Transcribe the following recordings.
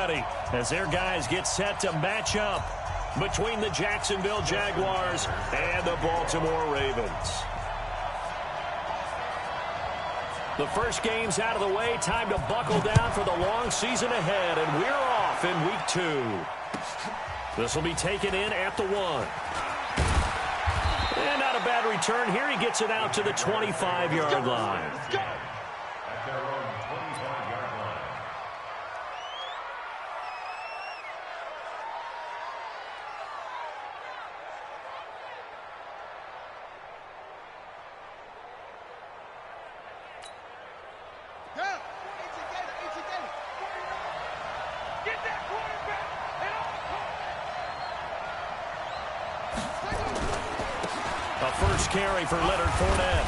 ready as their guys get set to match up between the Jacksonville Jaguars and the Baltimore Ravens. The first game's out of the way. Time to buckle down for the long season ahead, and we're off in week 2. This will be taken in at the 1. And not a bad return here. He gets it out to the 25-yard line. Carry for Leonard Fournette.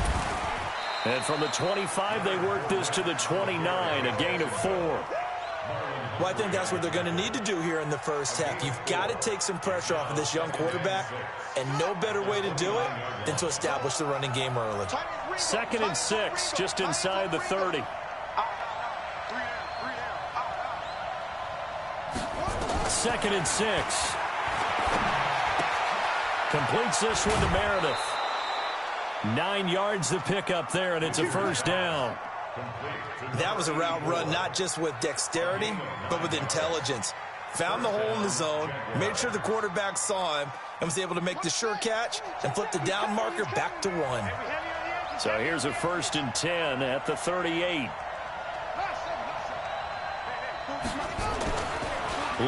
And from the 25, they work this to the 29, a gain of 4. Well, I think that's what they're going to need to do here in the first half. You've got to take some pressure off of this young quarterback, and no better way to do it than to establish the running game early. 2nd and 6, just inside the 30. 2nd and 6. Completes this one to Meredith. 9 yards to pick up there, and it's a first down. That was a route run not just with dexterity, but with intelligence. Found the hole in the zone, made sure the quarterback saw him, and was able to make the sure catch and flip the down marker back to 1. So here's a 1st and 10 at the 38.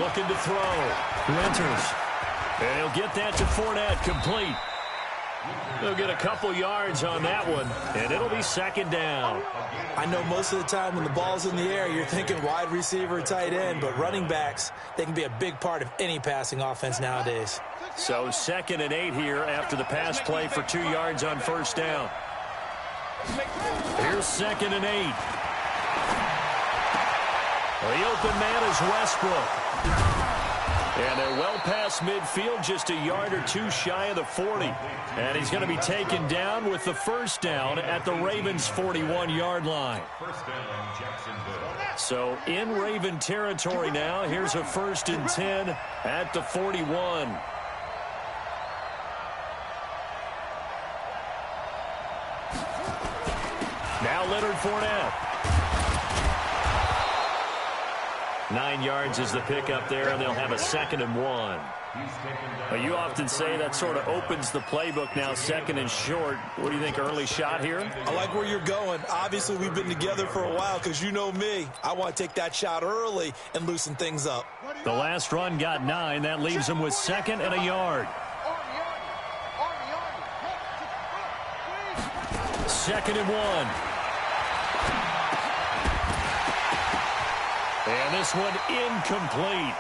Looking to throw. Winters. And he'll get that to Fournette, complete. They'll get a couple yards on that one, and it'll be 2nd down. I know most of the time when the ball's in the air, you're thinking wide receiver, tight end, but running backs, they can be a big part of any passing offense nowadays. So 2nd and 8 here after the pass play for 2 yards on first down. Here's 2nd and 8. The open man is Westbrook. And they're well past midfield, just a yard or 2 shy of the 40. And he's going to be taken down with the first down at the Ravens' 41-yard line. So in Raven territory now, here's a 1st and 10 at the 41. Now Leonard Fournette. 9 yards is the pickup there, and they'll have a 2nd and 1. Well, you often say that sort of opens the playbook now, 2nd and short. What do you think, early shot here? I like where you're going. Obviously, we've been together for a while because you know me. I want to take that shot early and loosen things up. The last run got 9. That leaves them with 2nd and a yard. 2nd and 1. And this one incomplete.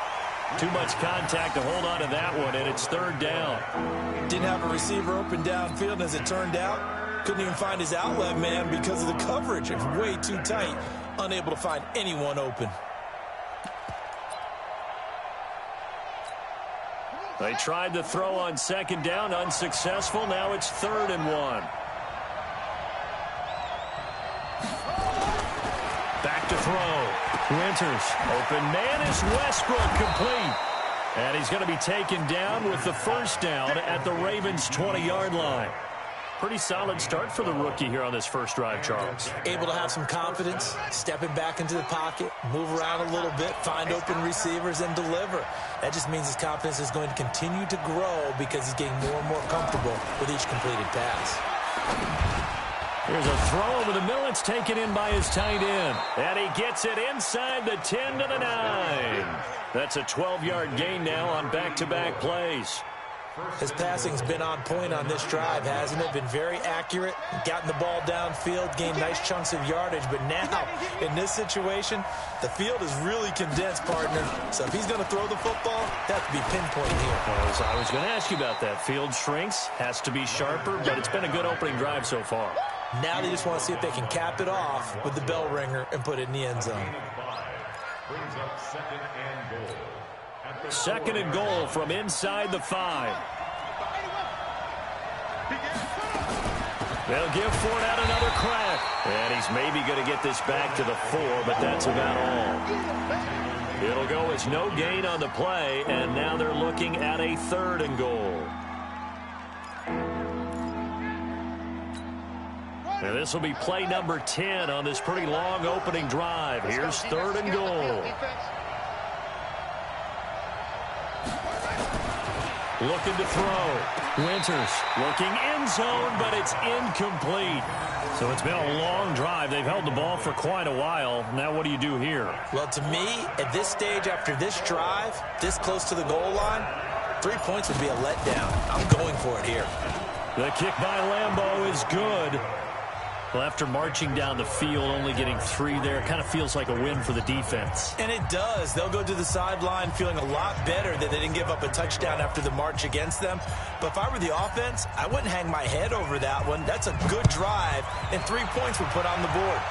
Too much contact to hold on to that one, and it's 3rd down. Didn't have a receiver open downfield, as it turned out. Couldn't even find his outlet man because of the coverage. It's way too tight. Unable to find anyone open. They tried to throw on 2nd down, unsuccessful. Now it's 3rd and 1. Back to throw. Winters. Open man is Westbrook, complete. And he's going to be taken down with the first down at the Ravens' 20-yard line. Pretty solid start for the rookie here on this first drive, Charles. Able to have some confidence, stepping back into the pocket, move around a little bit, find open receivers, and deliver. That just means his confidence is going to continue to grow because he's getting more and more comfortable with each completed pass. Here's a throw over the middle. It's taken in by his tight end. And he gets it inside the 10 to the 9. That's a 12-yard gain now on back-to-back plays. His passing's been on point on this drive, hasn't it? Been very accurate, gotten the ball downfield, gained nice chunks of yardage. But now, in this situation, the field is really condensed, partner. So if he's going to throw the football, that has to be pinpoint here. I was going to ask you about that. Field shrinks, has to be sharper, but it's been a good opening drive so far. Now they just want to see if they can cap it off with the bell ringer and put it in the end zone. 2nd and goal from inside the 5. They'll give Fournette another crack. And he's maybe going to get this back to the 4, but that's about all. It'll go as no gain on the play, and now they're looking at a 3rd and goal. And this will be play number 10 on this pretty long opening drive. Here's 3rd and goal. Looking to throw. Winters looking end zone, but it's incomplete. So it's been a long drive. They've held the ball for quite a while. Now what do you do here? Well, to me, at this stage after this drive, this close to the goal line, 3 points would be a letdown. I'm going for it here. The kick by Lambeau is good. Well, after marching down the field, only getting 3 there, kind of feels like a win for the defense. And it does. They'll go to the sideline feeling a lot better that they didn't give up a touchdown after the march against them. But if I were the offense, I wouldn't hang my head over that one. That's a good drive, and 3 points were put on the board.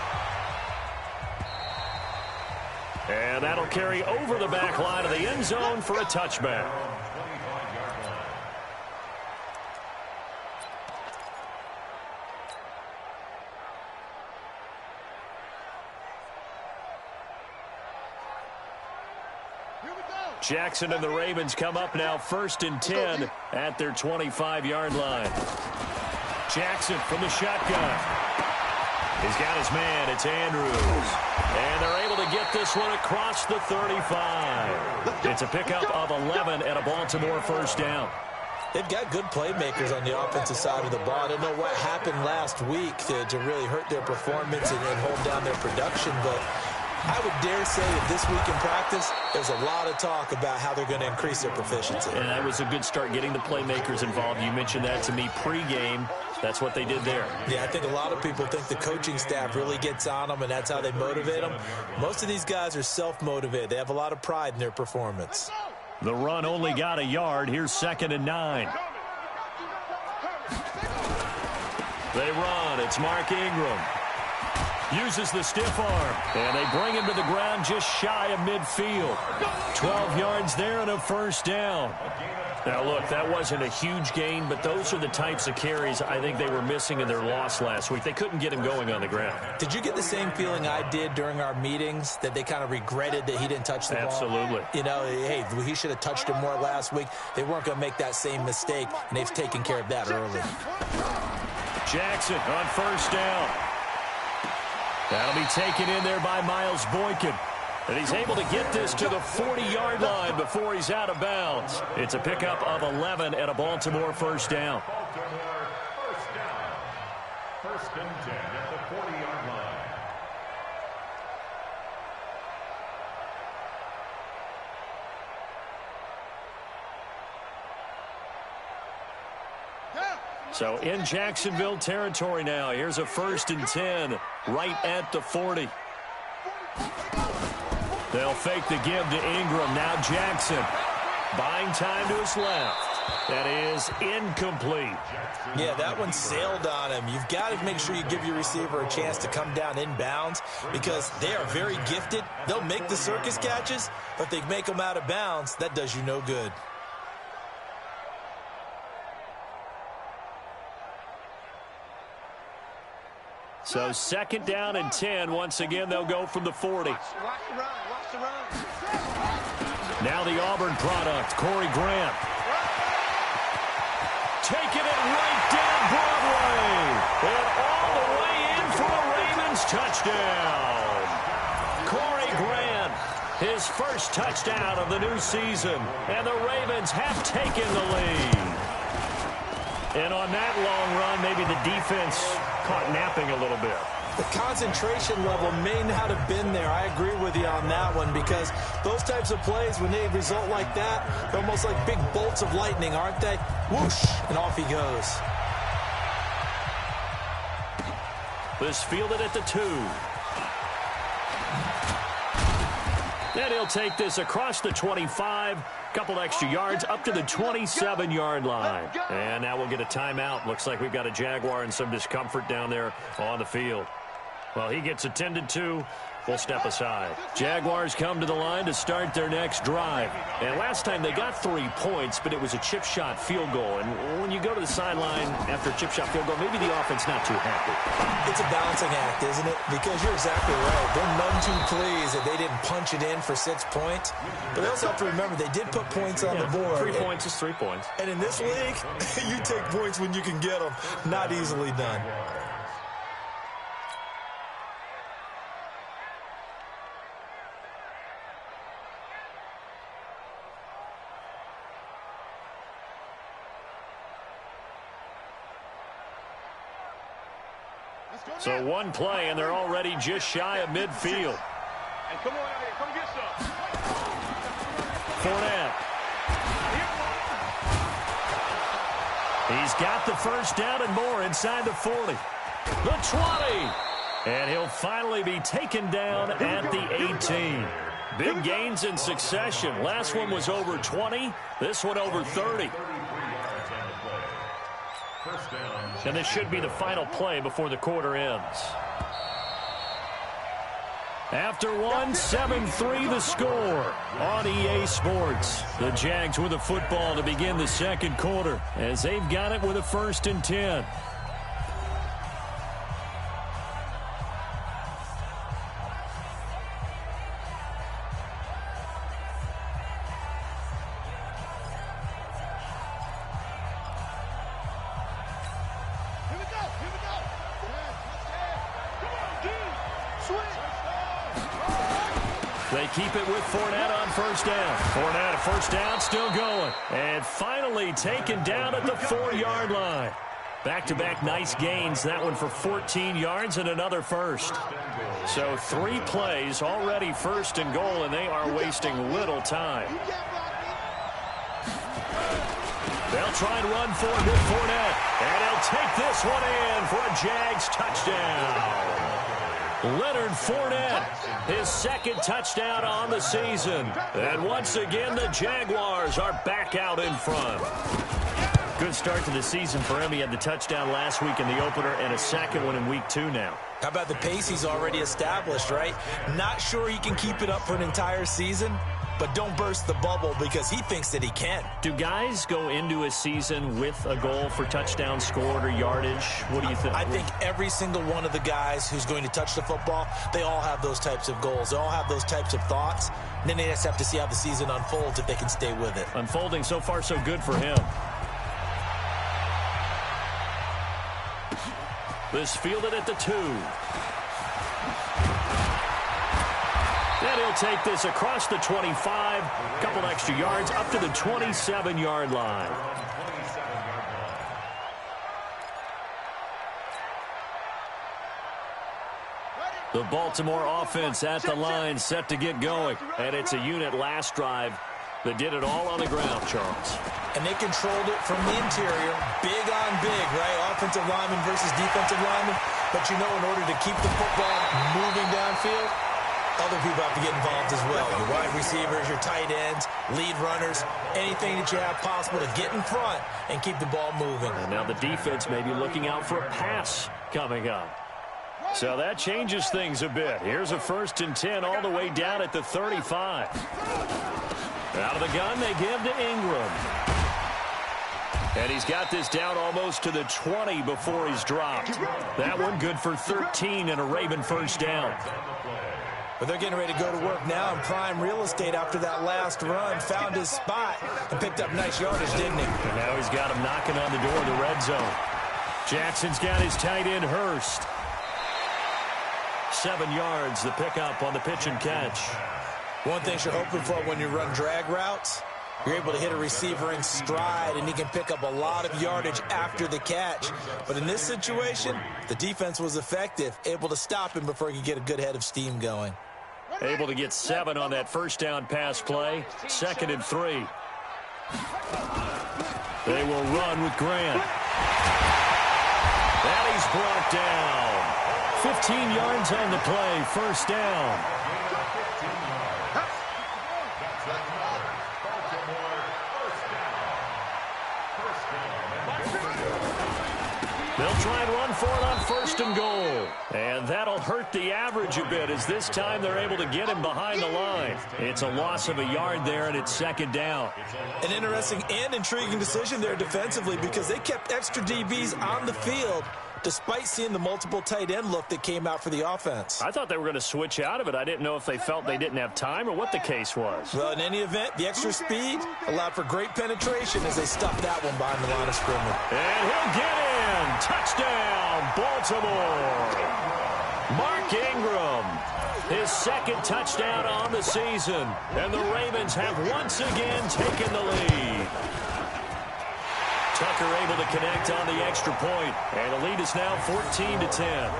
And that'll carry over the back line of the end zone for a touchback. Jackson and the Ravens come up now 1st and 10 at their 25-yard line. Jackson from the shotgun. He's got his man. It's Andrews. And they're able to get this one across the 35. It's a pickup of 11 and a Baltimore 1st down. They've got good playmakers on the offensive side of the ball. I don't know what happened last week to really hurt their performance and hold down their production, but I would dare say that this week in practice, there's a lot of talk about how they're going to increase their proficiency. And that was a good start, getting the playmakers involved. You mentioned that to me pregame. That's what they did there. Yeah, I think a lot of people think the coaching staff really gets on them, and that's how they motivate them. Most of these guys are self-motivated. They have a lot of pride in their performance. The run only got a yard. Here's 2nd and 9. They run. It's Mark Ingram. Uses the stiff arm, and they bring him to the ground just shy of midfield. 12 yards there and a 1st down. Now, look, that wasn't a huge gain, but those are the types of carries I think they were missing in their loss last week. They couldn't get him going on the ground. Did you get the same feeling I did during our meetings, that they kind of regretted that he didn't touch the ball? Absolutely. You know, hey, he should have touched him more last week. They weren't going to make that same mistake, and they've taken care of that early. Jackson on 1st down. That'll be taken in there by Miles Boykin. And he's able to get this to the 40-yard line before he's out of bounds. It's a pickup of 11 and a Baltimore 1st down. Baltimore 1st down. 1st and 10 at the 40-yard line. So in Jacksonville territory now. Here's a 1st and 10 right at the 40. They'll fake the give to Ingram. Now Jackson buying time to his left. That is incomplete. Yeah, that one sailed on him. You've got to make sure you give your receiver a chance to come down inbounds because they are very gifted. They'll make the circus catches, but if they make them out of bounds, that does you no good. So 2nd down and 10. Once again, they'll go from the 40. Watch the run. Watch the run. Now the Auburn product, Corey Grant. Taking it right down Broadway. And all the way in for a Ravens touchdown. Corey Grant, his 1st touchdown of the new season. And the Ravens have taken the lead. And on that long run, maybe the defense caught napping a little bit. The concentration level may not have been there. I agree with you on that one because those types of plays, when they result like that, they're almost like big bolts of lightning, aren't they? Whoosh, and off he goes. This fielded at the 2. Then he'll take this across the 25. Couple extra yards up to the 27-yard line. And now we'll get a timeout. Looks like we've got a Jaguar and some discomfort down there on the field. Well, he gets attended to, will step aside. Jaguars come to the line to start their next drive. And last time they got 3 points, but it was a chip shot field goal. And when you go to the sideline after a chip shot field goal, maybe the offense not too happy. It's a balancing act, isn't it? Because you're exactly right. They're none too pleased that they didn't punch it in for 6 points. But they also have to remember they did put points on the board. 3 points is 3 points. And in this league, you take points when you can get them. Not easily done. So one play, and they're already just shy of midfield. And come on out here. Come get some. Fournette. He's got the first down and more inside the 40. The 20. And he'll finally be taken down at the 18. Big gains in succession. Last one was over 20. This one over 30. And this should be the final play before the quarter ends. After one, 7-3 the score on EA Sports. The Jags with the football to begin the second quarter as they've got it with a 1st and 10. They keep it with Fournette on first down. Fournette, first down, still going. And finally taken down at the 4-yard line. Back-to-back nice gains. That one for 14 yards and another first. So 3 plays already 1st and goal, and they are wasting little time. They'll try and run for it with Fournette. And he'll take this one in for a Jags touchdown. Leonard Fournette, his 2nd touchdown on the season. And once again, the Jaguars are back out in front. Good start to the season for him. He had the touchdown last week in the opener and a 2nd one in week 2 now. How about the pace he's already established, right? Not sure he can keep it up for an entire season, but don't burst the bubble because he thinks that he can. Do guys go into a season with a goal for touchdowns scored or yardage? What do you think? I think every single one of the guys who's going to touch the football, they all have those types of goals. They all have those types of thoughts. And then they just have to see how the season unfolds if they can stay with it. Unfolding so far so good for him. This fielded at the 2. And he'll take this across the 25, a couple extra yards, up to the 27-yard line. The Baltimore offense at the line, set to get going. And it's a unit last drive that did it all on the ground, Charles. And they controlled it from the interior, big on big, right? Offensive lineman versus defensive lineman. But you know, in order to keep the football moving downfield, other people have to get involved as well. Your wide receivers, your tight ends, lead runners, anything that you have possible to get in front and keep the ball moving. And now the defense may be looking out for a pass coming up. So that changes things a bit. Here's a 1st and 10 all the way down at the 35. Out of the gun, they give to Ingram. And he's got this down almost to the 20 before he's dropped. That one good for 13 and a Raven 1st down. But they're getting ready to go to work now in prime real estate after that last run. Found his spot and picked up nice yardage, didn't he? And now he's got him knocking on the door of the red zone. Jackson's got his tight end Hurst. 7 yards, the pickup on the pitch and catch. One thing you're hoping for when you run drag routes, you're able to hit a receiver in stride, and he can pick up a lot of yardage after the catch. But in this situation, the defense was effective, able to stop him before he could get a good head of steam going. Able to get 7 on that 1st down pass play. 2nd and 3. They will run with Grant. And he's brought down. 15 yards on the play, 1st down. They'll try and run for it on 1st and goal. And that'll hurt the average a bit as this time they're able to get him behind the line. It's a loss of a yard there, and it's 2nd down. An interesting and intriguing decision there defensively because they kept extra DBs on the field despite seeing the multiple tight end look that came out for the offense. I thought they were going to switch out of it. I didn't know if they felt they didn't have time or what the case was. Well, in any event, the extra speed allowed for great penetration as they stuffed that one behind the line of scrimmage. And he'll get in. Touchdown, Baltimore. Mark Ingram, his 2nd touchdown on the season. And the Ravens have once again taken the lead. Tucker able to connect on the extra point, and the lead is now 14-10.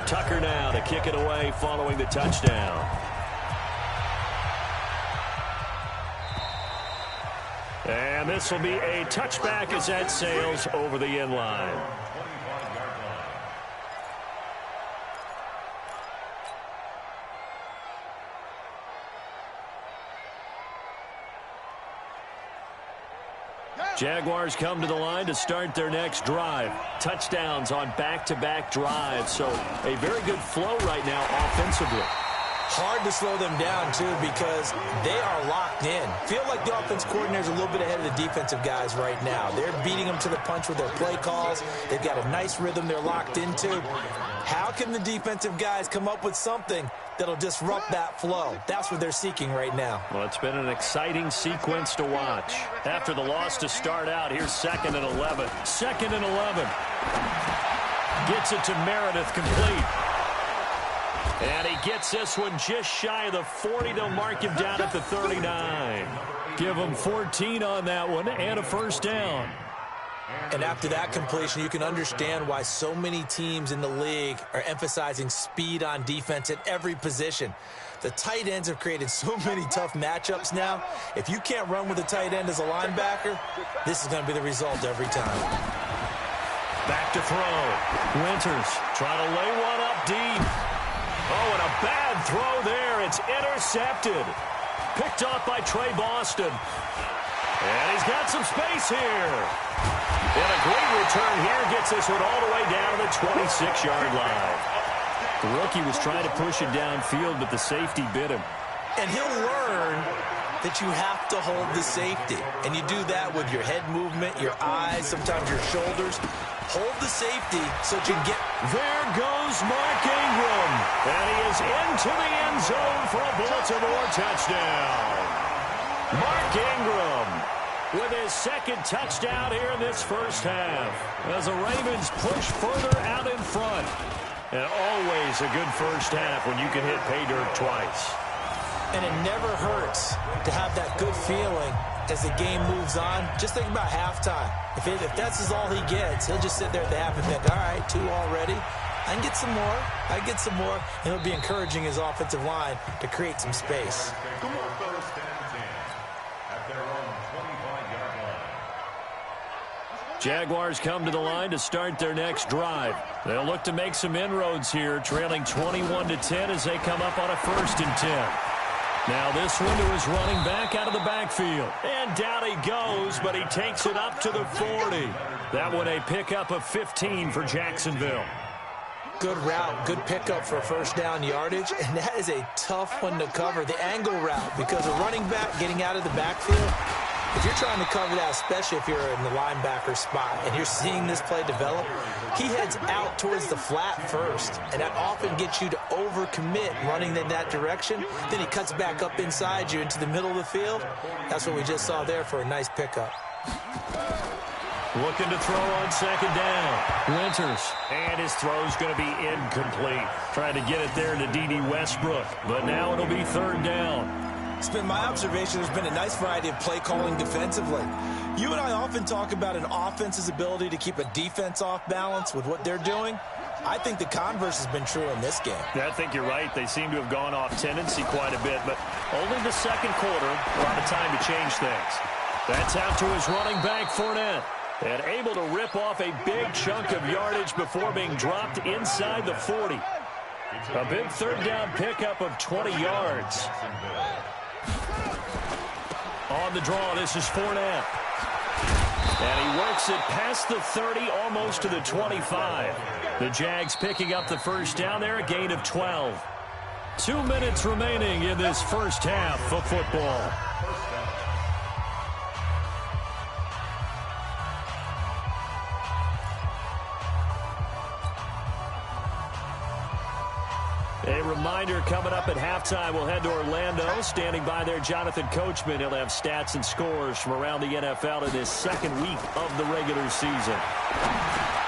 Tucker now to kick it away following the touchdown. And this will be a touchback as that sails over the end line. Jaguars come to the line to start their next drive. Touchdowns on back-to-back drives, so a very good flow right now offensively. Hard to slow them down, too, because they are locked in. Feel like the offense coordinator's a little bit ahead of the defensive guys right now. They're beating them to the punch with their play calls. They've got a nice rhythm they're locked into. How can the defensive guys come up with something that'll disrupt that flow? That's what they're seeking right now. Well, it's been an exciting sequence to watch. After the loss to start out, here's 2nd and 11. 2nd and 11. Gets it to Meredith, complete. And he gets this one just shy of the 40. They'll mark him down at the 39. Give him 14 on that one and a 1st down. And after that completion, you can understand why so many teams in the league are emphasizing speed on defense at every position. The tight ends have created so many tough matchups now. If you can't run with a tight end as a linebacker, this is going to be the result every time. Back to throw. Winters trying to lay one up deep. Oh, and a bad throw there. It's intercepted. Picked off by Trey Boston. And he's got some space here. And a great return here gets this one all the way down to the 26-yard line. The rookie was trying to push it downfield, but the safety bit him. And he'll learn that you have to hold the safety. And you do that with your head movement, your eyes, sometimes your shoulders. Hold the safety so that you get... There goes Mark Ingram. And he is into the end zone for a Baltimore touchdown. Mark Ingram with his 2nd touchdown here in this 1st half. As the Ravens push further out in front. And always a good 1st half when you can hit pay dirt twice. And it never hurts to have that good feeling as the game moves on. Just think about halftime. If that's all he gets, he'll just sit there at the half and think, all right, 2 already. I can get some more. I can get some more. And he'll be encouraging his offensive line to create some space. Jaguars come to the line to start their next drive. They'll look to make some inroads here, trailing 21-10 as they come up on a 1st and 10. Now this one to his running back out of the backfield. And down he goes, but he takes it up to the 40. That one a pickup of 15 for Jacksonville. Good route, good pickup for 1st down yardage, and that is a tough one to cover, the angle route, because a running back getting out of the backfield, if you're trying to cover that, especially if you're in the linebacker spot and you're seeing this play develop, he heads out towards the flat first, and that often gets you to overcommit running in that direction. Then he cuts back up inside you into the middle of the field. That's what we just saw there for a nice pickup. Looking to throw on 2nd down. Winters. And his throw's going to be incomplete. Trying to get it there to D.D. Westbrook. But now it'll be 3rd down. It's been my observation there's been a nice variety of play calling defensively. You and I often talk about an offense's ability to keep a defense off balance with what they're doing. I think the converse has been true in this game. Yeah, I think you're right. They seem to have gone off tendency quite a bit, but only the 2nd quarter, a lot of time to change things. That's out to his running back, Fournette. And able to rip off a big chunk of yardage before being dropped inside the 40. A big 3rd down pickup of 20 yards. On the draw, this is Fournette. And he works it past the 30, almost to the 25. The Jags picking up the first down there, a gain of 12. 2 minutes remaining in this first half of football. A reminder, coming up at halftime, we'll head to Orlando. Standing by there, Jonathan Coachman. He'll have stats and scores from around the NFL in his second week of the regular season.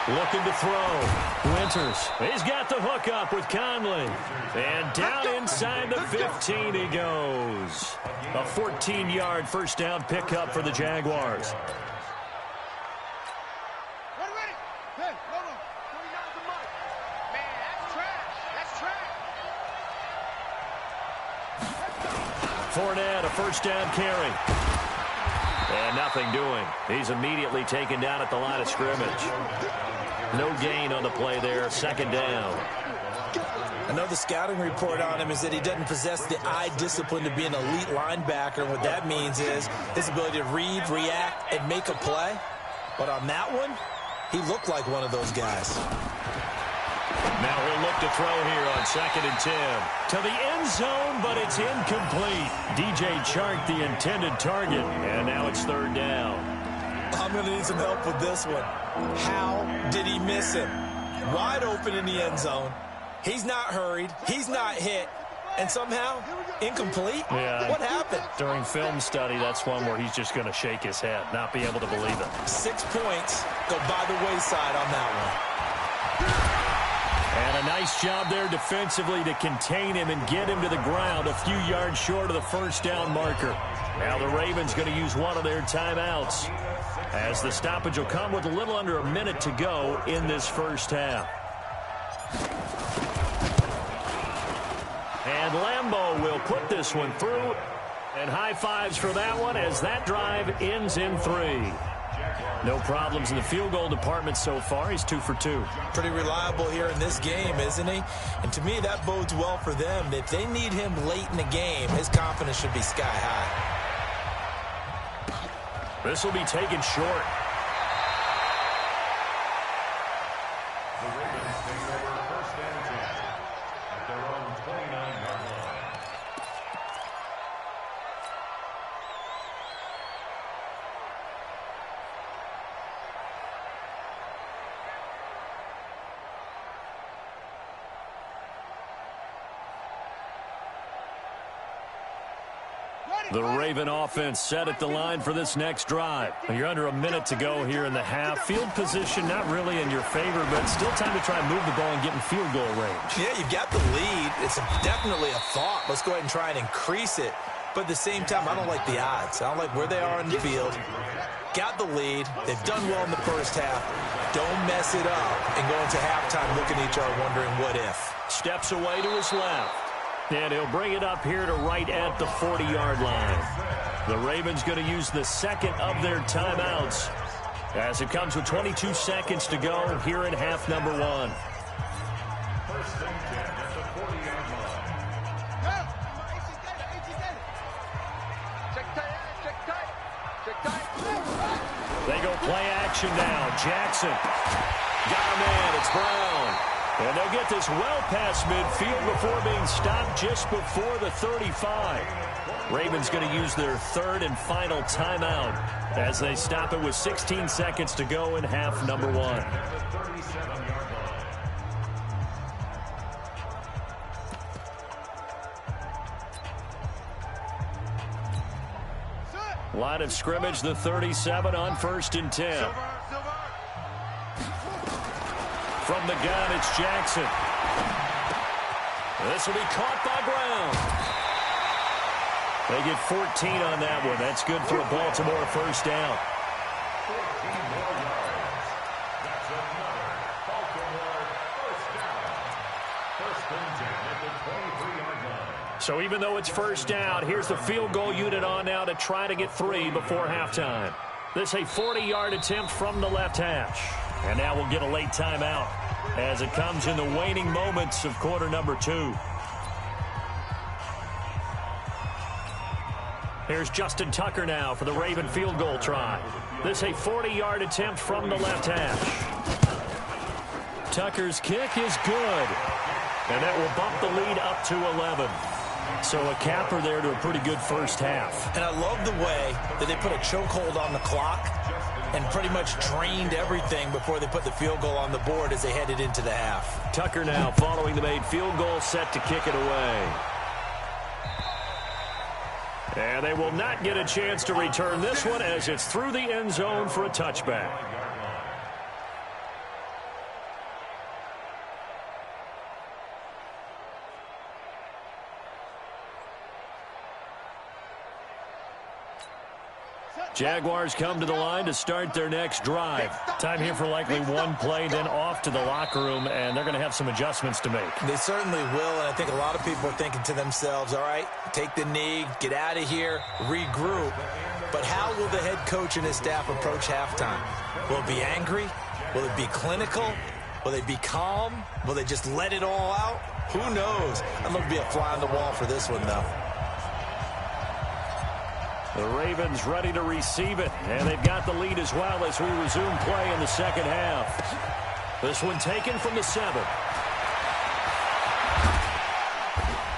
Looking to throw. Winters. He's got the hook up with Conley. And down inside the 15 he goes. A 14-yard first down pickup for the Jaguars. Fournette, a first down carry. And nothing doing. He's immediately taken down at the line of scrimmage. No gain on the play there. Second down. I know the scouting report on him is that he doesn't possess the eye discipline to be an elite linebacker. What that means is his ability to read, react, and make a play. But on that one, he looked like one of those guys. Now he'll look to throw here on 2nd and 10. To the end zone, but it's incomplete. DJ Chark, the intended target. And now it's 3rd down. I'm going to need some help with this one. How did he miss him? Wide open in the end zone. He's not hurried. He's not hit. And somehow, incomplete? Yeah. What happened? During film study, that's one where he's just going to shake his head, not be able to believe it. 6 points go by the wayside on that one. And a nice job there defensively to contain him and get him to the ground a few yards short of the first down marker. Now the Ravens going to use one of their timeouts as the stoppage will come with a little under a minute to go in this first half. And Lambeau will put this one through. And high fives for that one as that drive ends in 3. No problems in the field goal department so far. He's 2 for 2. Pretty reliable here in this game, isn't he? And to me, that bodes well for them. If they need him late in the game, his confidence should be sky high. This will be taken short. The Ravens take over 1st and 10 at their own 29-yard line. The Raven offense set at the line for this next drive. You're under a minute to go here in the half. Field position not really in your favor, but still time to try and move the ball and get in field goal range. Yeah, you've got the lead. It's definitely a thought. Let's go ahead and try and increase it. But at the same time, I don't like the odds. I don't like where they are in the field. Got the lead. They've done well in the first half. Don't mess it up and go into halftime looking at each other wondering what if. Steps away to his left. And he'll bring it up here to right at the 40-yard line. The Ravens going to use the second of their timeouts as it comes with 22 seconds to go here in half number 1. 1st and 10 at the 40-yard line. They go play action now. Jackson got a man. It's Brown. And they'll get this well past midfield before being stopped just before the 35. Ravens going to use their 3rd and final timeout as they stop it with 16 seconds to go in half number 1. Line of scrimmage, the 37 on 1st and 10. From the gun, it's Jackson. This will be caught by Brown. They get 14 on that one. That's good for a Baltimore first down. 14 more yards. That's another Baltimore first down. 1st and 10 at the 23-yard line. So even though it's first down, here's the field goal unit on now to try to get 3 before halftime. This a 40-yard attempt from the left hash. And now we'll get a late timeout as it comes in the waning moments of quarter number 2. Here's Justin Tucker now for the Raven field goal try. This a 40-yard attempt from the left hash. Tucker's kick is good. And that will bump the lead up to 11. So a capper there to a pretty good first half. And I love the way that they put a chokehold on the clock and pretty much drained everything before they put the field goal on the board as they headed into the half. Tucker now following the made field goal, set to kick it away. And they will not get a chance to return this one as it's through the end zone for a touchback. Jaguars come to the line to start their next drive. Time here for likely one play, then off to the locker room, and they're going to have some adjustments to make. They certainly will, and I think a lot of people are thinking to themselves, all right, take the knee, get out of here, regroup. But how will the head coach and his staff approach halftime? Will it be angry? Will it be clinical? Will they be calm? Will they just let it all out? Who knows? I'd love to be a fly on the wall for this one, though. The Ravens ready to receive it, and they've got the lead as well as we resume play in the second half. This one taken from the 7.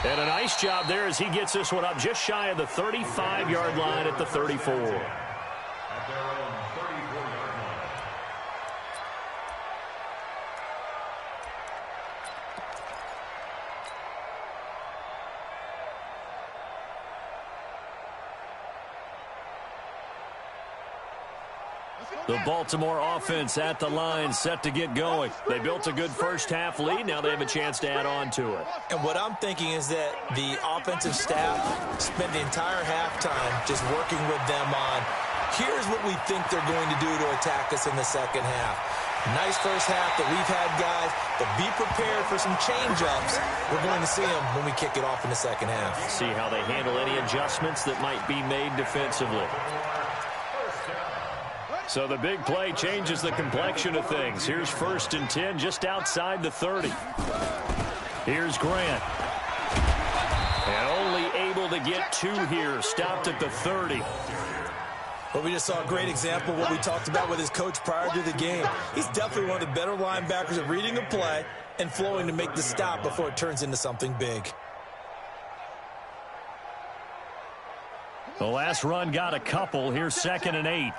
And a nice job there as he gets this one up just shy of the 35-yard line at the 34. At their own 34-yard line. The Baltimore offense at the line, set to get going. They built a good first-half lead. Now they have a chance to add on to it. And what I'm thinking is that the offensive staff spent the entire halftime just working with them on, here's what we think they're going to do to attack us in the second half. Nice first half that we've had, guys, but be prepared for some change-ups. We're going to see them when we kick it off in the second half. See how they handle any adjustments that might be made defensively. So the big play changes the complexion of things. Here's 1st and 10 just outside the 30. Here's Grant. And only able to get 2 here. Stopped at the 30. Well, we just saw a great example of what we talked about with his coach prior to the game. He's definitely one of the better linebackers at reading a play and flowing to make the stop before it turns into something big. The last run got a couple. Here's 2nd and 8.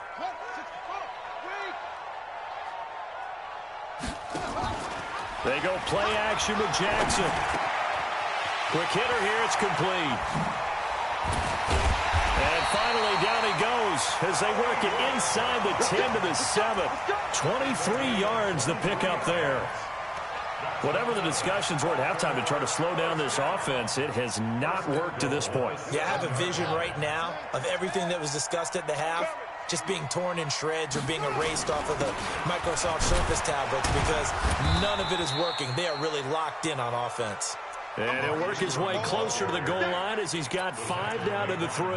They go play action with Jackson. Quick hitter here, it's complete. And finally down he goes as they work it inside the 10 to the 7. 23 yards the pickup there. Whatever the discussions were at halftime to try to slow down this offense, it has not worked to this point. Yeah, I have a vision right now of everything that was discussed at the half just being torn in shreds or being erased off of the Microsoft Surface tablets because none of it is working. They are really locked in on offense. And he'll work his way closer to the goal line as he's got 5 down to the 3.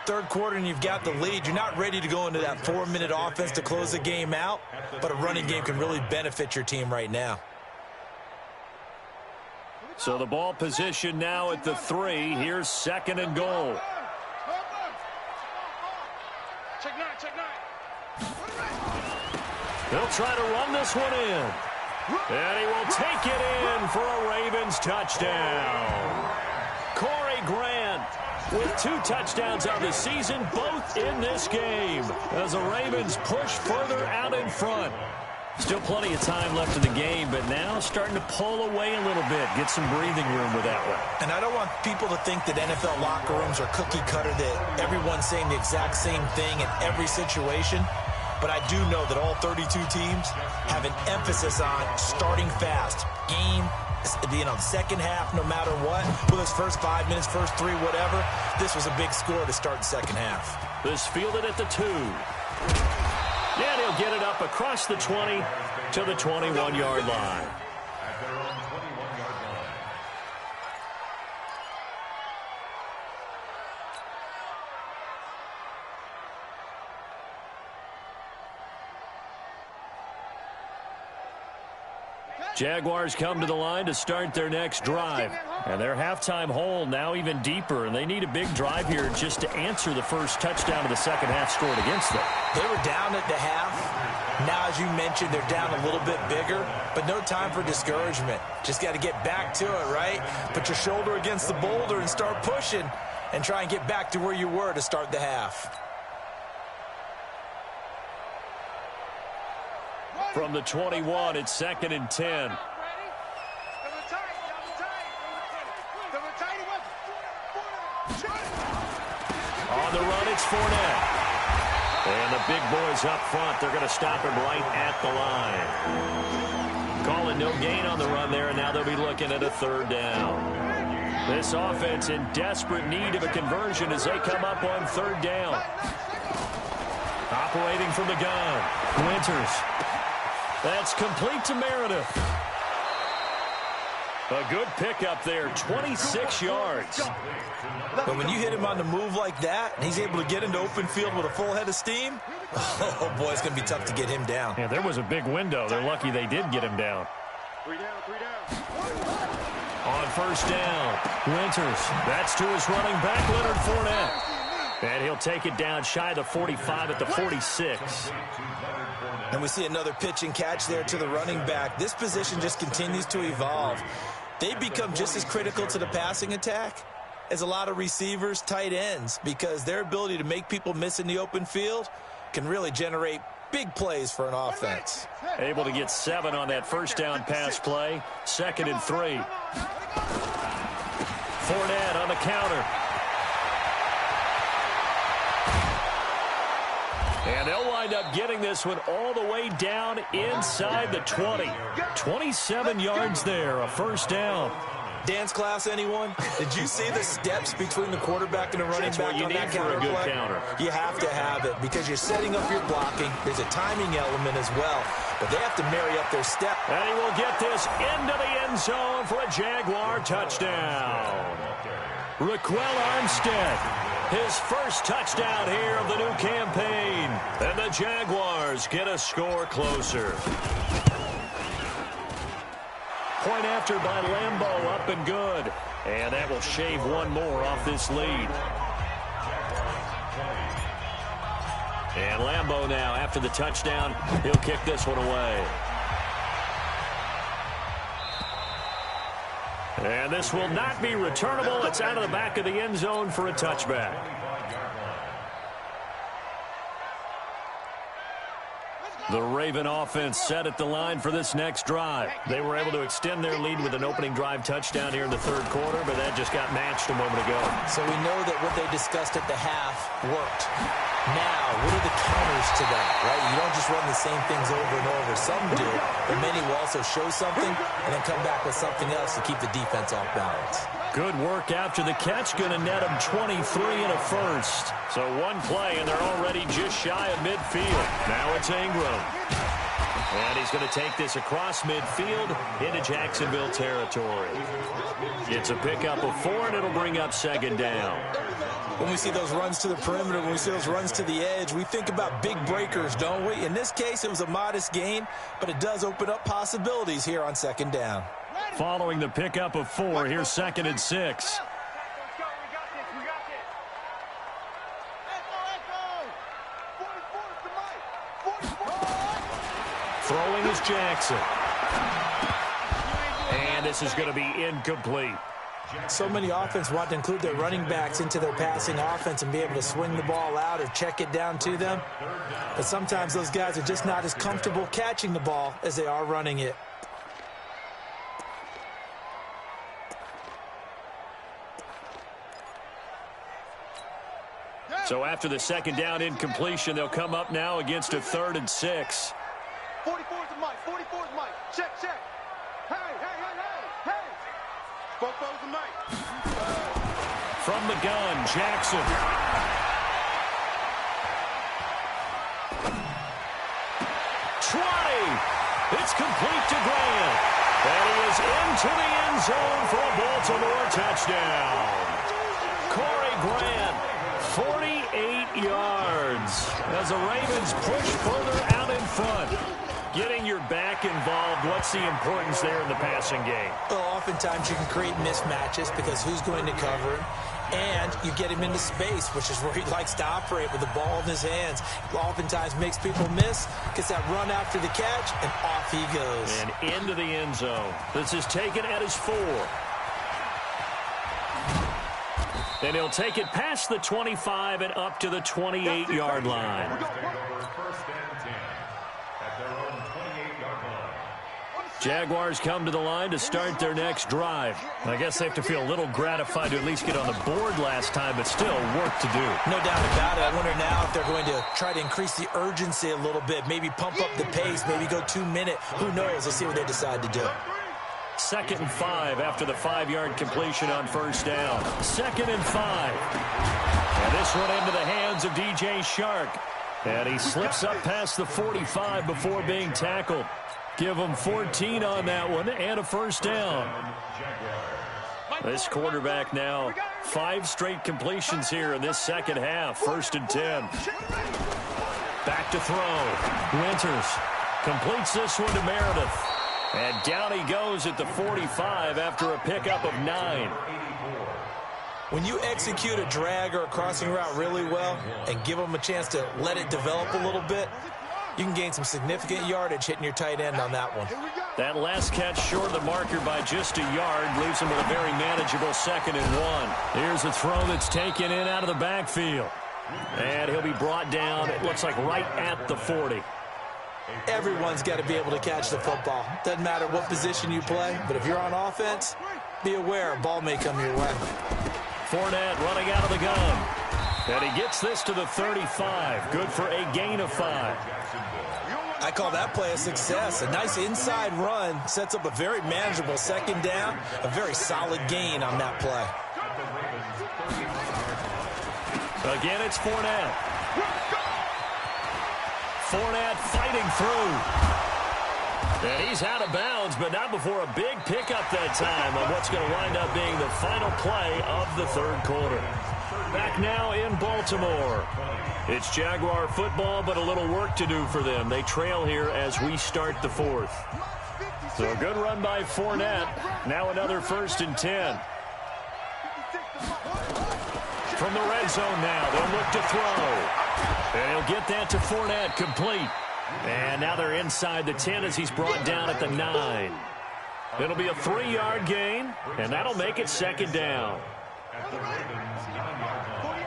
Third quarter and you've got the lead. You're not ready to go into that 4-minute offense to close the game out, but a running game can really benefit your team right now. So the ball position now at the 3. Here's 2nd and goal. He'll try to run this one in. And he will take it in for a Ravens touchdown. Corey Grant with 2 touchdowns on the season, both in this game, as the Ravens push further out in front. Still plenty of time left in the game, but now starting to pull away a little bit, get some breathing room with that one. And I don't want people to think that NFL locker rooms are cookie cutter, that everyone's saying the exact same thing in every situation. But I do know that all 32 teams have an emphasis on starting fast. Game, second half, no matter what. Whether it's first 5 minutes, first 3, whatever. This was a big score to start the second half. This fielded at the 2. Yeah, he'll get it up across the 20 to the 21-yard line. At their own 21-yard line. Jaguars come to the line to start their next drive. And their halftime hole now even deeper, and they need a big drive here just to answer the first touchdown of the second half scored against them. They were down at the half. Now, as you mentioned, they're down a little bit bigger, but no time for discouragement. Just got to get back to it, right? Put your shoulder against the boulder and start pushing and try and get back to where you were to start the half. From the 21, it's 2nd and 10. On the run, it's Fournette. And the big boys up front, they're going to stop him right at the line. Calling no gain on the run there, and now they'll be looking at a 3rd down. This offense in desperate need of a conversion as they come up on 3rd down. Operating from the gun, Winters. That's complete to Meredith. A good pickup there, 26 yards. But when you hit him on the move like that, and he's able to get into open field with a full head of steam, oh, boy, it's going to be tough to get him down. Yeah, there was a big window. They're lucky they did get him down. 3 down, 3 down. On 1st down, Winters. That's to his running back, Leonard Fournette. And he'll take it down shy of the 45 at the 46. And we see another pitch and catch there to the running back. This position just continues to evolve. They become just as critical to the passing attack as a lot of receivers, tight ends, because their ability to make people miss in the open field can really generate big plays for an offense. Able to get 7 on that 1st down pass play. 2nd and 3. Fournette on the counter. And they'll wind up getting this one all the way down inside the 20. 27 yards there, a 1st down. Dance class, anyone? Did you see the steps between the quarterback and the running back on that counter play? That's what you need for a good counter. You have to have it because you're setting up your blocking. There's a timing element as well, but they have to marry up their step. And he will get this into the end zone for a Jaguar touchdown. Raquel Armstead, his first touchdown here of the new campaign. And the Jaguars get a score closer. Point after by Lambeau, up and good. And that will shave one more off this lead. And Lambeau now, after the touchdown, he'll kick this one away. And this will not be returnable. It's out of the back of the end zone for a touchback. The Raven offense set at the line for this next drive. They were able to extend their lead with an opening drive touchdown here in the 3rd quarter, but that just got matched a moment ago. So we know that what they discussed at the half worked. Now, what are the counters to that, right? You don't just run the same things over and over. Some do, but many will also show something and then come back with something else to keep the defense off balance. Good work after the catch. Going to net them 23 and a 1st. So one play, and they're already just shy of midfield. Now it's Ingram. And he's going to take this across midfield into Jacksonville territory. It's a pickup of 4, and it'll bring up 2nd down. When we see those runs to the perimeter, when we see those runs to the edge, we think about big breakers, don't we? In this case, it was a modest gain, but it does open up possibilities here on 2nd down. Following the pickup of 4, here's 2nd and 6. Throwing is Jackson. And this is going to be incomplete. So many offense want to include their running backs into their passing offense and be able to swing the ball out or check it down to them. But sometimes those guys are just not as comfortable catching the ball as they are running it. So after the 2nd down incompletion, they'll come up now against a 3rd and 6. 44's the mic. 44's the mic. Check, check. Hey, hey, hey, hey, hey. Fofo's the mic. From the gun, Jackson. It's complete to Grant. And he is into the end zone for a Baltimore touchdown. Corey Grant, 48 yards as the Ravens push further out in front. Getting your back involved, what's the importance there in the passing game? Well, oftentimes you can create mismatches because who's going to cover him? And you get him into space, which is where he likes to operate with the ball in his hands. Oftentimes makes people miss, gets that run after the catch, and off he goes. And into the end zone. This is taken at his 4. And he'll take it past the 25 and up to the 28-yard line. First and 10 at their own 28-yard line. Jaguars come to the line to start their next drive. I guess they have to feel a little gratified to at least get on the board last time, but still work to do. No doubt about it. I wonder now if they're going to try to increase the urgency a little bit, maybe pump up the pace, maybe go 2 minute. Who knows? Let's see what they decide to do. 2nd and 5 after the 5-yard completion on first down. 2nd and 5. And this one into the hands of DJ Shark. And he slips up past the 45 before being tackled. Give him 14 on that one and a first down. This quarterback now 5 straight completions here in this second half. 1st and 10. Back to throw. Winters completes this one to Meredith. And down he goes at the 45 after a pickup of 9. When you execute a drag or a crossing route really well and give them a chance to let it develop a little bit, you can gain some significant yardage hitting your tight end on that one. That last catch short of the marker by just a yard leaves him with a very manageable 2nd and 1. Here's a throw that's taken in out of the backfield. And he'll be brought down, it looks like right at the 40. Everyone's got to be able to catch the football. Doesn't matter what position you play, but if you're on offense, be aware a ball may come your way. Fournette running out of the gun. And he gets this to the 35. Good for a gain of 5. I call that play a success. A nice inside run sets up a very manageable 2nd down. A very solid gain on that play. Again, it's Fournette. Fournette fighting through. And he's out of bounds, but not before a big pickup that time on what's going to wind up being the final play of the 3rd quarter. Back now in Baltimore. It's Jaguar football, but a little work to do for them. They trail here as we start the 4th. So a good run by Fournette. Now another 1st and 10. From the red zone now, they'll look to throw. And he'll get that to Fournette, complete. And now they're inside the 10 as he's brought down at the 9. It'll be a 3-yard gain, and that'll make it 2nd down. At the Ravens 9-yard line.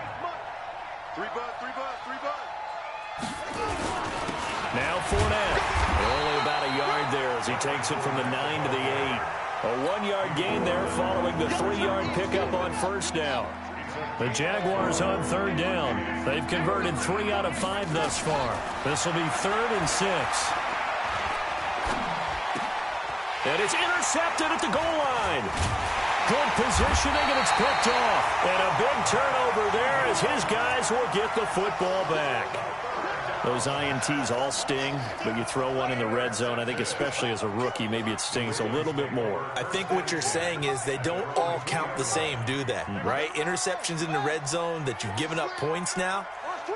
3 bud. Now Fournette. Only about a yard there as he takes it from the 9 to the 8. A 1-yard gain there following the 3-yard pickup on first down. The Jaguars on 3rd down. They've converted 3 out of 5 thus far. This will be 3rd and 6. And it's intercepted at the goal line. Good positioning, and it's picked off. And a big turnover there as his guys will get the football back. Those INTs all sting, but you throw one in the red zone, I think especially as a rookie, maybe it stings a little bit more. I think what you're saying is they don't all count the same, do they? Right? Interceptions in the red zone that you've given up points now,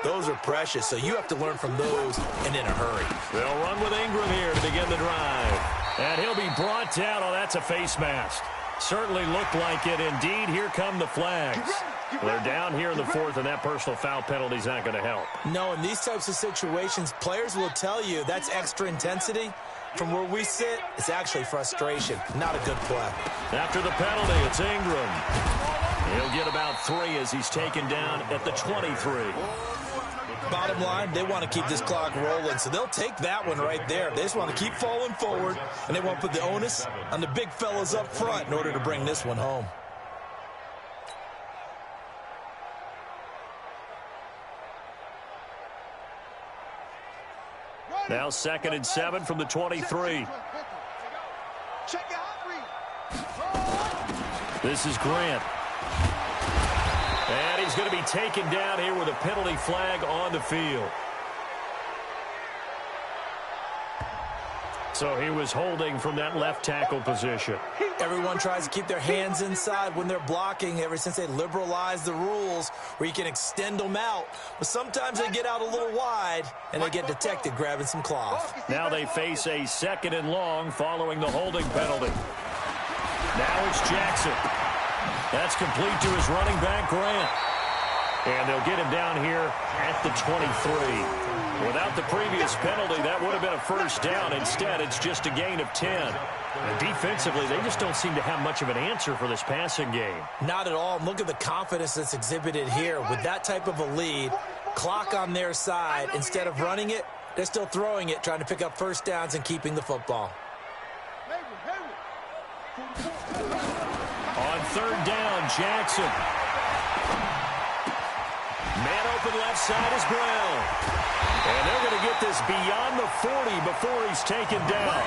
those are precious. So you have to learn from those and in a hurry. They'll run with Ingram here to begin the drive. And he'll be brought down. Oh, that's a face mask. Certainly looked like it. Indeed, here come the flags. They're down here in the 4th, and that personal foul penalty is not going to help. No, in these types of situations, players will tell you that's extra intensity. From where we sit, it's actually frustration. Not a good play. After the penalty, it's Ingram. He'll get about 3 as he's taken down at the 23. Bottom line, they want to keep this clock rolling, so they'll take that one right there. They just want to keep falling forward, and they want to put the onus on the big fellas up front in order to bring this one home. Now 2nd and 7 from the 23. This is Grant. And he's going to be taken down here with a penalty flag on the field. So he was holding from that left tackle position. Everyone tries to keep their hands inside when they're blocking ever since they liberalized the rules where you can extend them out. But sometimes they get out a little wide and they get detected grabbing some cloth. Now they face a 2nd and long following the holding penalty. Now it's Jackson. That's complete to his running back, Grant. And they'll get him down here at the 23. Without the previous penalty, that would have been a first down. Instead, it's just a gain of 10. And defensively, they just don't seem to have much of an answer for this passing game. Not at all. Look at the confidence that's exhibited here. With that type of a lead, clock on their side, instead of running it, they're still throwing it, trying to pick up first downs and keeping the football. On 3rd down, Jackson. Man open left side is Brown. And they're going to get this beyond the 40 before he's taken down.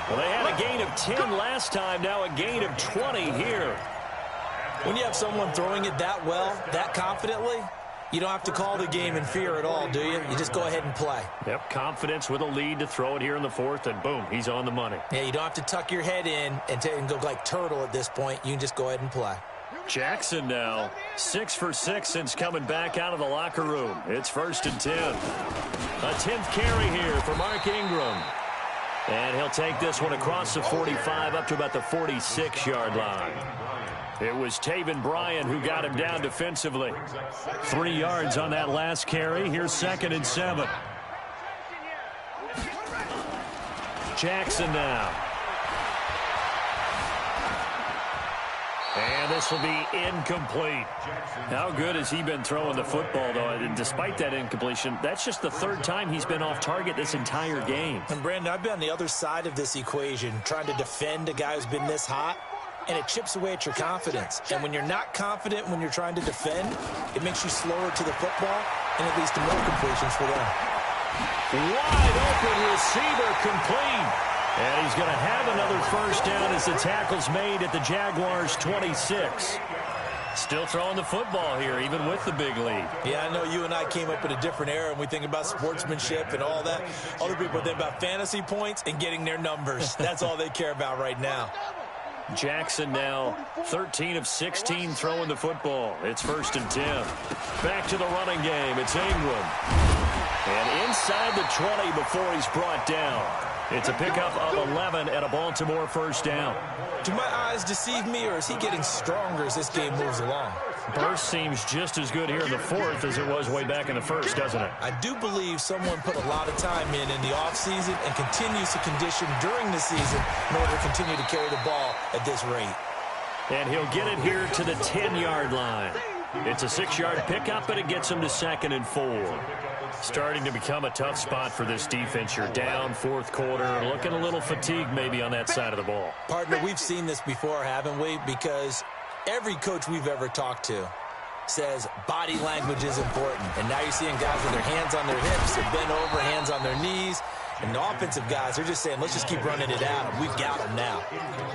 Well, they had a gain of 10 last time, now a gain of 20 here. When you have someone throwing it that well, that confidently, you don't have to call the game in fear at all, do you? You just go ahead and play. Yep, confidence with a lead to throw it here in the 4th, and boom, he's on the money. Yeah, you don't have to tuck your head in and go like turtle at this point. You can just go ahead and play. Jackson now 6 for 6 since coming back out of the locker room. It's 1st and 10. A 10th carry here for Mark Ingram. And he'll take this one across the 45 up to about the 46-yard line. It was Taven Bryan who got him down defensively. 3 yards on that last carry. Here's 2nd and 7. Jackson now. And this will be incomplete. How good has he been throwing the football, though? And despite that incompletion, that's just the 3rd time he's been off target this entire game. And, Brandon, I've been on the other side of this equation, trying to defend a guy who's been this hot, and it chips away at your confidence. And when you're not confident when you're trying to defend, it makes you slower to the football, and it leads to more completions for them. Wide open receiver complete. And he's going to have another first down as the tackle's made at the Jaguars' 26. Still throwing the football here, even with the big lead. Yeah, I know you and I came up in a different era, and we think about sportsmanship and all that. Other people think about fantasy points and getting their numbers. That's all they care about right now. Jackson now 13 of 16 throwing the football. It's 1st and 10. Back to the running game. It's Ingram. And inside the 20 before he's brought down. It's a pickup of 11 and a Baltimore first down. Do my eyes deceive me, or is he getting stronger as this game moves along? Burst seems just as good here in the 4th as it was way back in the 1st, doesn't it? I do believe someone put a lot of time in the offseason and continues to condition during the season in order to continue to carry the ball at this rate. And he'll get it here to the 10-yard line. It's a 6-yard pickup, but it gets him to 2nd and 4. Starting to become a tough spot for this defense. You're down 4th quarter, looking a little fatigued maybe on that side of the ball. Partner, we've seen this before, haven't we? Because every coach we've ever talked to says body language is important. And now you're seeing guys with their hands on their hips, they're bent over, hands on their knees. And the offensive guys, they're just saying, let's just keep running it out. We've got them now.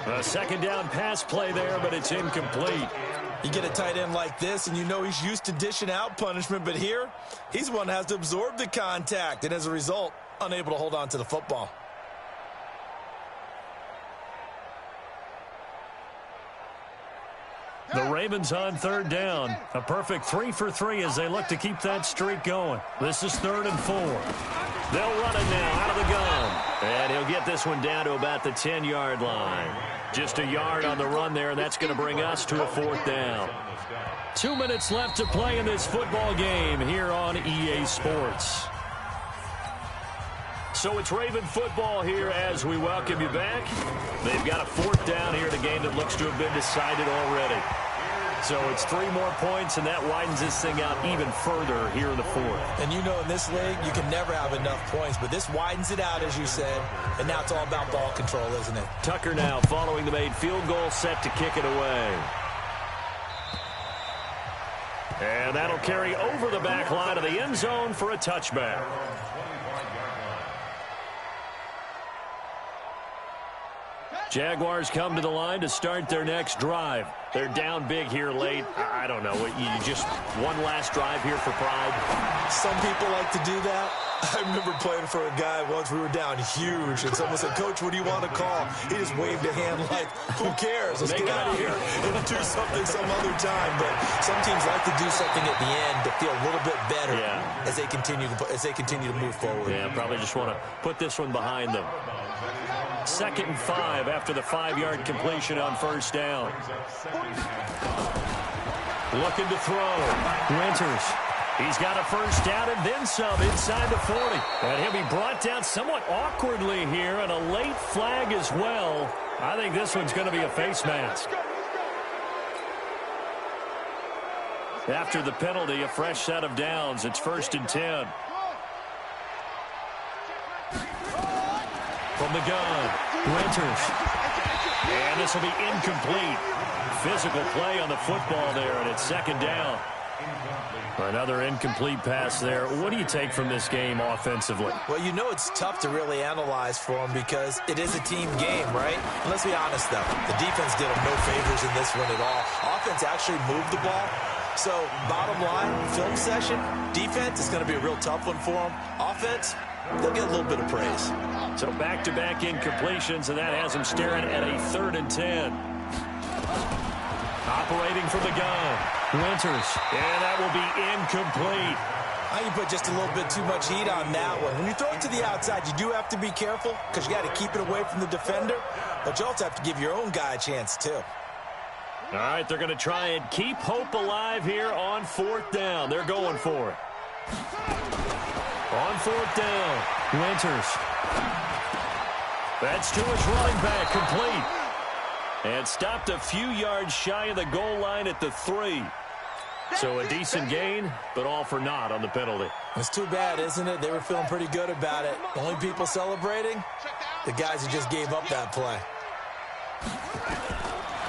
A 2nd down pass play there, but it's incomplete. You get a tight end like this, and you know he's used to dishing out punishment. But here, he's one that has to absorb the contact. And as a result, unable to hold on to the football. The Ravens on 3rd down. A perfect 3 for 3 as they look to keep that streak going. This is 3rd and 4. They'll run it now out of the gun. And he'll get this one down to about the 10-yard line. Just a yard on the run there, and that's going to bring us to a 4th down. 2 minutes left to play in this football game here on EA Sports. So it's Raven football here as we welcome you back. They've got a 4th down here in a game that looks to have been decided already. So it's 3 more points, and that widens this thing out even further here in the 4th. And you know in this league, you can never have enough points, but this widens it out, as you said, and now it's all about ball control, isn't it? Tucker now following the made field goal, set to kick it away. And that'll carry over the back line of the end zone for a touchback. Jaguars come to the line to start their next drive. They're down big here late. I don't know. You just one last drive here for pride. Some people like to do that. I remember playing for a guy once. We were down huge, and someone said, "Coach, what do you want to call?" He just waved a hand like, "Who cares? Let's get out of here and do something some other time." But some teams like to do something at the end to feel a little bit better as they continue to move forward. Yeah, probably just want to put this one behind them. 2nd and 5 after the 5-yard completion on first down. Looking to throw. Winters. He's got a first down and then some inside the 40. And he'll be brought down somewhat awkwardly here, and a late flag as well. I think this one's going to be a face mask. After the penalty, a fresh set of downs. It's 1st and 10. From the gun, Winters. And this will be incomplete. Physical play on the football there, and it's 2nd down. Another incomplete pass there. What do you take from this game offensively? Well, you know it's tough to really analyze for them because it is a team game, right? And let's be honest, though. The defense did them no favors in this one at all. Offense actually moved the ball. So, bottom line, film session, defense is going to be a real tough one for them. Offense, they'll get a little bit of praise. So, back-to-back incompletions, and that has them staring at a 3rd and 10. Operating from the gun, Winters, and that will be incomplete. You put just a little bit too much heat on that one. When you throw it to the outside, you do have to be careful because you got to keep it away from the defender, but you also have to give your own guy a chance, too. All right, they're going to try and keep hope alive here on 4th down. They're going for it. On 4th down, Winters. That's to his running back, complete. And stopped a few yards shy of the goal line at the 3. So a decent gain, but all for naught on the penalty. It's too bad, isn't it? They were feeling pretty good about it. The only people celebrating, the guys who just gave up that play.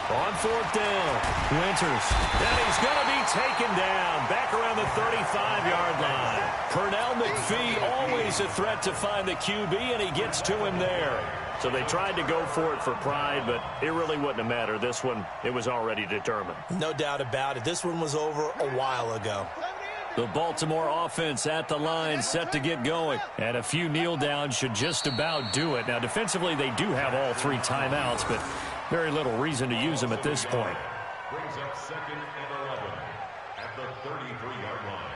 On 4th down, Winters. And he's going to be taken down back around the 35-yard line. Pernell McPhee, always a threat to find the QB, and he gets to him there. So they tried to go for it for pride, but it really wouldn't have mattered. This one, it was already determined. No doubt about it. This one was over a while ago. The Baltimore offense at the line, set to get going. And a few kneel downs should just about do it. Now, defensively, they do have all 3 timeouts, but very little reason to use them at this point. Brings up 2nd and 11 at the 33-yard line.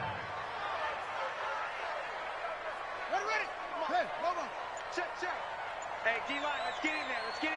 Ready. Hey, mama. Check. Hey, D-line, let's get in there.